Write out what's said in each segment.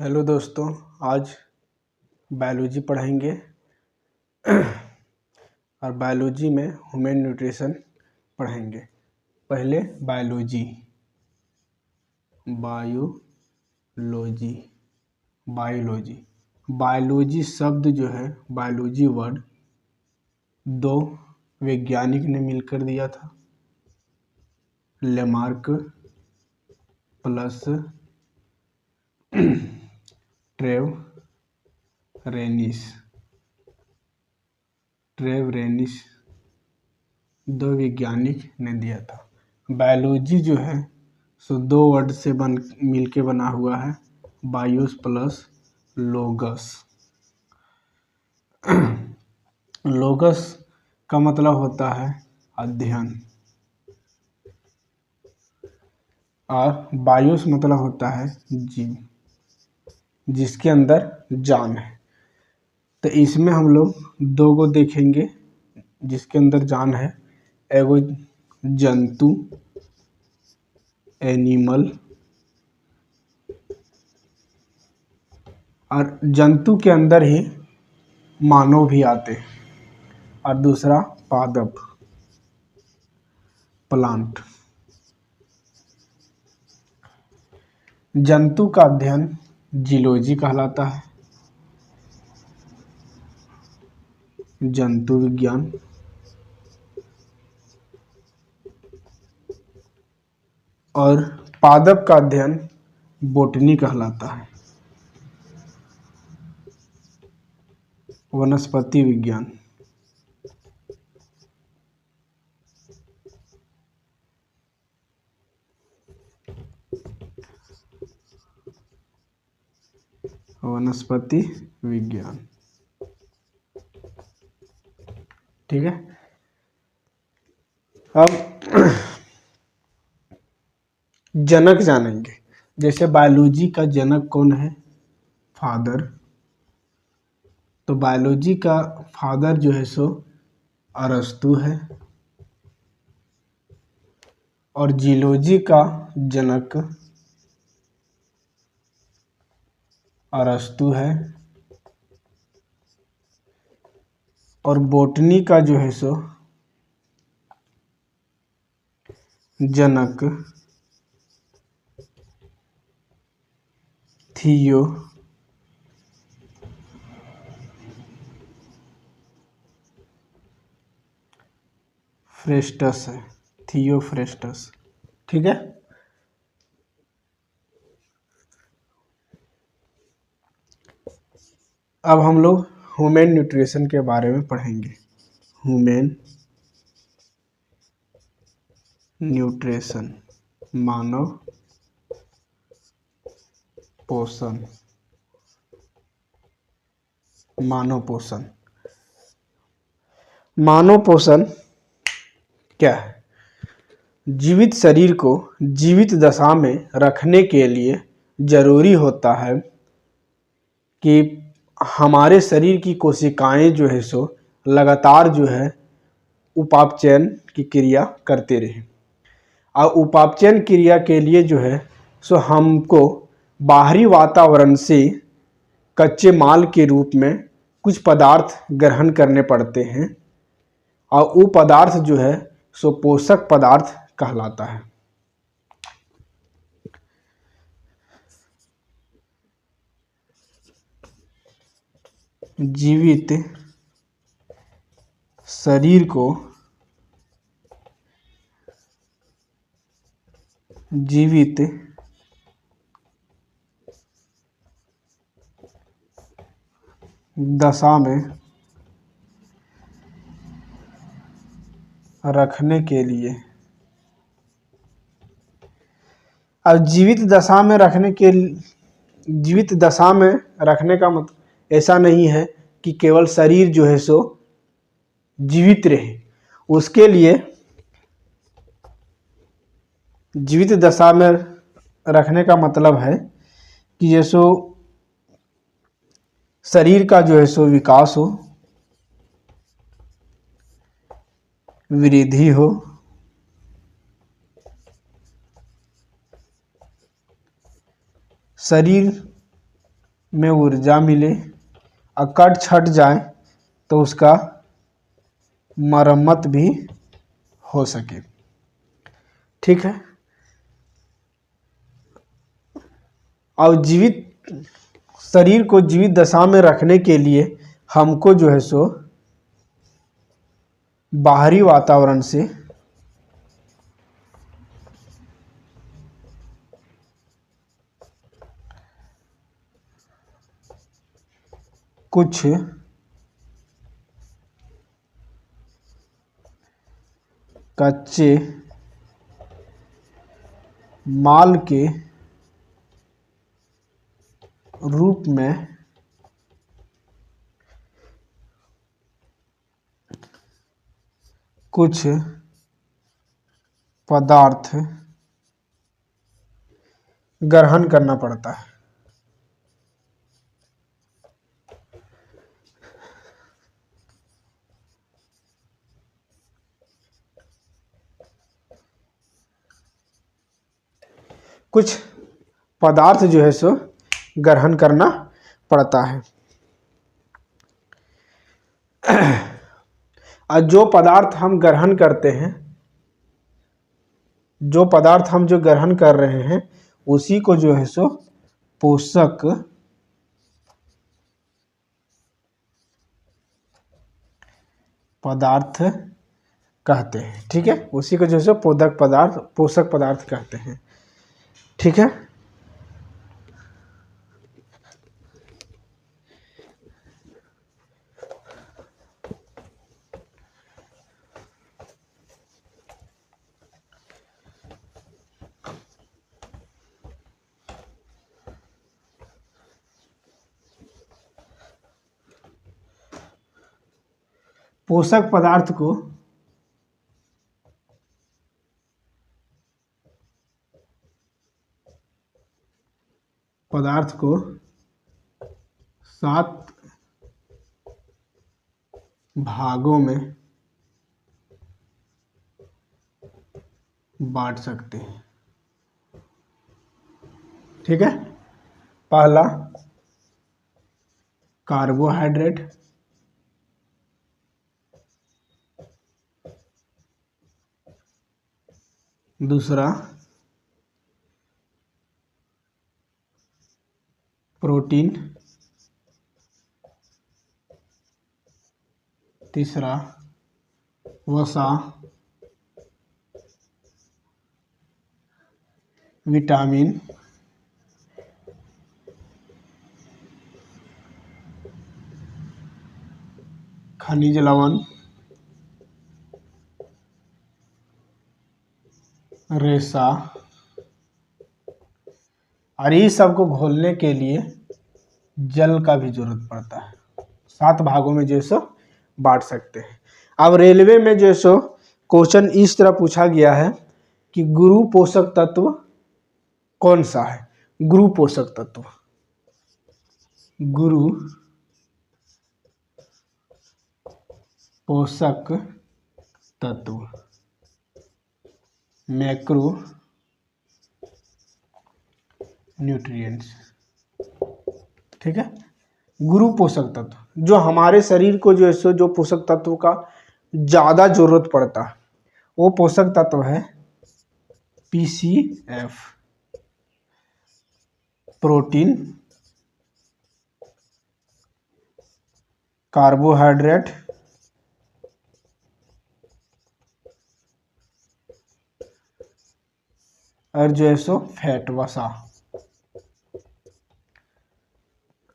Hello दोस्तों, आज biology पढ़ेंगे और बायोलॉजी में ह्यूमन न्यूट्रिशन पढ़ेंगे। पहले बायोलॉजी बायोलॉजी शब्द जो है, बायोलॉजी वर्ड दो वैज्ञानिक ने मिलकर दिया था, लेमार्क प्लस ट्रेव रेनिस दो वैज्ञानिक ने दिया था। बायोलॉजी जो है सो दो वर्ड से मिलके बना हुआ है, बायोस प्लस लोगस। लोगस का मतलब होता है अध्ययन और बायोस मतलब होता है जीव, जिसके अंदर जान है। तो इसमें हम लोग दो को देखेंगे जिसके अंदर जान है, एगो जंतु एनिमल, और जंतु के अंदर ही मानव भी आते हैं, और दूसरा पादप प्लांट। जंतु का अध्ययन जीलॉजी कहलाता है, जंतु विज्ञान। और पादप का अध्ययन बोटनी कहलाता है, वनस्पति विज्ञान। वनस्पति विज्ञान, ठीक है। अब जनक जानेंगे। जैसे बायोलॉजी का जनक कौन है? फादर। तो बायोलॉजी का फादर जो है सो अरस्तु है, और जीलॉजी का जनक अरस्तु है, और बोटनी का जो है सो जनक थियोफ्रेस्टस है, थियोफ्रेस्टस, ठीक है। अब हम लोग ह्यूमन न्यूट्रिशन के बारे में पढ़ेंगे। ह्यूमन न्यूट्रिशन, मानव पोषण। मानव पोषण क्या है? जीवित शरीर को जीवित दशा में रखने के लिए जरूरी होता है कि हमारे शरीर की कोशिकाएं जो है सो लगातार जो है उपापचयन की क्रिया करते रहे, और उपापचयन क्रिया के लिए जो है सो हमको बाहरी वातावरण से कच्चे माल के रूप में कुछ पदार्थ ग्रहण करने पड़ते हैं, और वो पदार्थ जो है सो पोषक पदार्थ कहलाता है। जीवित शरीर को जीवित दशा में रखने के लिए, अब जीवित दशा में रखने का मतलब ऐसा नहीं है कि केवल शरीर जो है सो जीवित रहे। उसके लिए जीवित दशा में रखने का मतलब है कि ये सो शरीर का जो है सो विकास हो, वृद्धि हो, शरीर में ऊर्जा मिले और कट छट जाए तो उसका मरम्मत भी हो सके। ठीक है। और जीवित शरीर को जीवित दशा में रखने के लिए हमको जो है सो बाहरी वातावरण से कुछ कच्चे माल के रूप में कुछ पदार्थ ग्रहण करना पड़ता है। कुछ पदार्थ जो है सो ग्रहण करना पड़ता है। और जो पदार्थ हम ग्रहण करते हैं, जो पदार्थ हम जो ग्रहण कर रहे हैं उसी को जो है सो पोषक पदार्थ कहते हैं। ठीक है, उसी को जो है सो पोषक पदार्थ कहते हैं। ठीक है। पोषक पदार्थ को 7 भागों में बांट सकते हैं। ठीक है। पहला कार्बोहाइड्रेट, दूसरा प्रोटीन, तीसरा वसा, विटामिन, खनिज लवण, रेशा। और ये सब को घोलने के लिए जल का भी जरूरत पड़ता है। 7 भागों में जो सो बांट सकते हैं। अब रेलवे में जो सो क्वेश्चन इस तरह पूछा गया है कि गुरु पोषक तत्व कौन सा है। गुरु पोषक तत्व, गुरु पोषक तत्व, मैक्रो न्यूट्रिएंट्स। ठीक है। गुरु पोषक तत्व जो हमारे शरीर को जो है सो जो पोषक तत्व का ज्यादा जरूरत पड़ता है वो पोषक तत्व है PCF, प्रोटीन, कार्बोहाइड्रेट, और जो है सो फैट, वसा।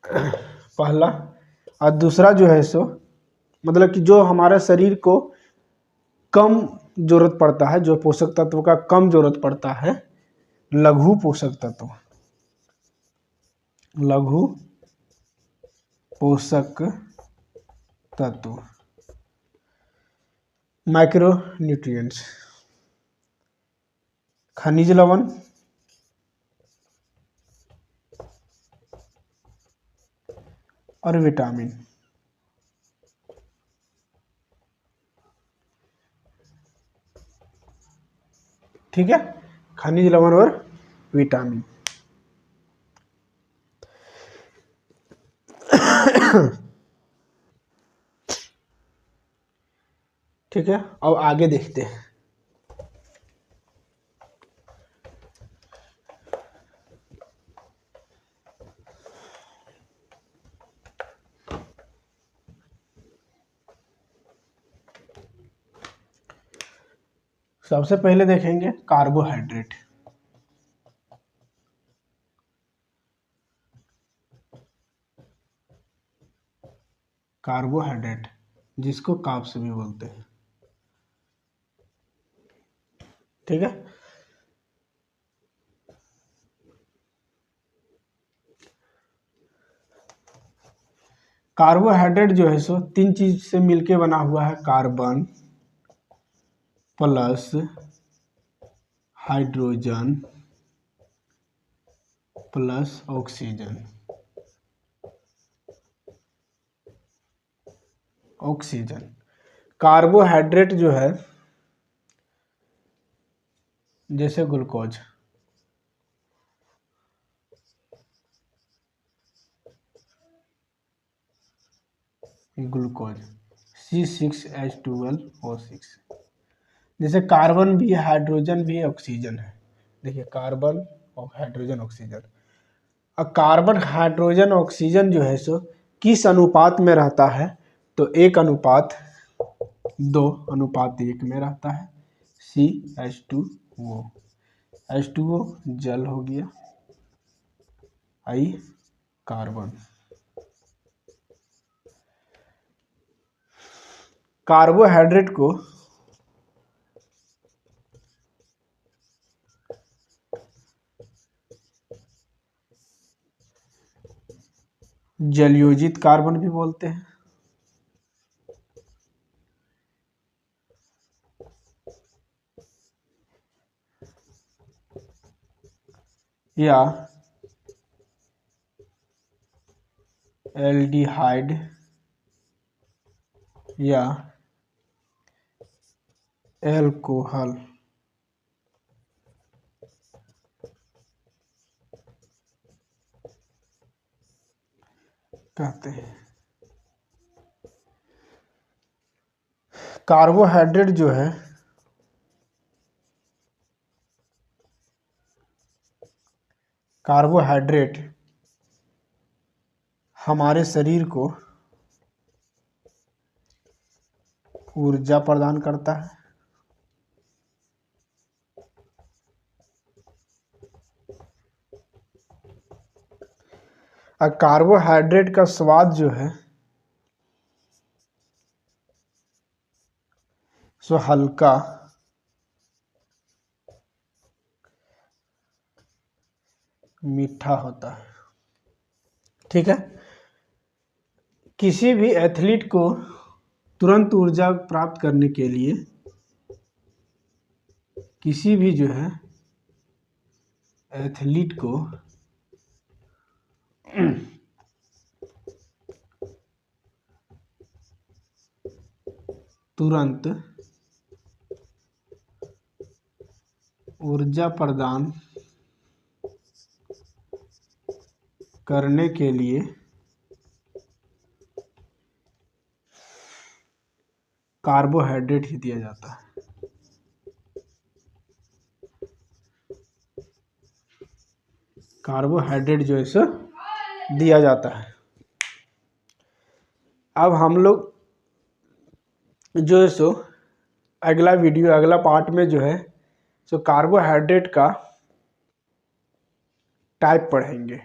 पहला। और दूसरा जो है सो मतलब कि जो हमारे शरीर को कम जरूरत पड़ता है, जो पोषक तत्व का कम जरूरत पड़ता है, लघु पोषक तत्व, लघु पोषक तत्व, माइक्रो न्यूट्रिएंट्स, खनिज लवण, और विटामिन। ठीक है, खनिज लवण और विटामिन। ठीक है, अब आगे देखते हैं। सबसे पहले देखेंगे कार्बोहाइड्रेट। कार्बोहाइड्रेट जिसको कार्ब्स भी बोलते हैं, ठीक है। कार्बोहाइड्रेट जो है सो तीन चीज से मिलके बना हुआ है, carbon plus hydrogen plus oxygen. Oxygen carbohydrate जो है जैसे ग्लूकोज, ग्लूकोज C6H12O6। जैसे कार्बन भी है, हाइड्रोजन भी है, ऑक्सीजन है। देखिए कार्बन और हाइड्रोजन ऑक्सीजन। अब कार्बन हाइड्रोजन ऑक्सीजन जो है सो किस अनुपात में रहता है, तो 1:2:1 में रहता है। CH2O, H2O जल हो गया, I कार्बन। कार्बोहाइड्रेट को जलयोजित कार्बन भी बोलते हैं, या एल्डिहाइड या एल्कोहल कहते हैं। कार्बोहाइड्रेट जो है कार्बोहाइड्रेट हमारे शरीर को ऊर्जा प्रदान करता है। और कार्बोहाइड्रेट का स्वाद जो है सो हल्का मीठा होता है, ठीक है। किसी भी एथलीट को तुरंत ऊर्जा प्राप्त करने के लिए किसी भी जो है एथलीट को तुरंत ऊर्जा प्रदान करने के लिए कार्बोहाइड्रेट ही दिया जाता है। कार्बोहाइड्रेट जो है सो दिया जाता है। अब हम लोग जो है सो अगला वीडियो, अगला पार्ट में जो है सो कार्बोहाइड्रेट का टाइप पढ़ेंगे।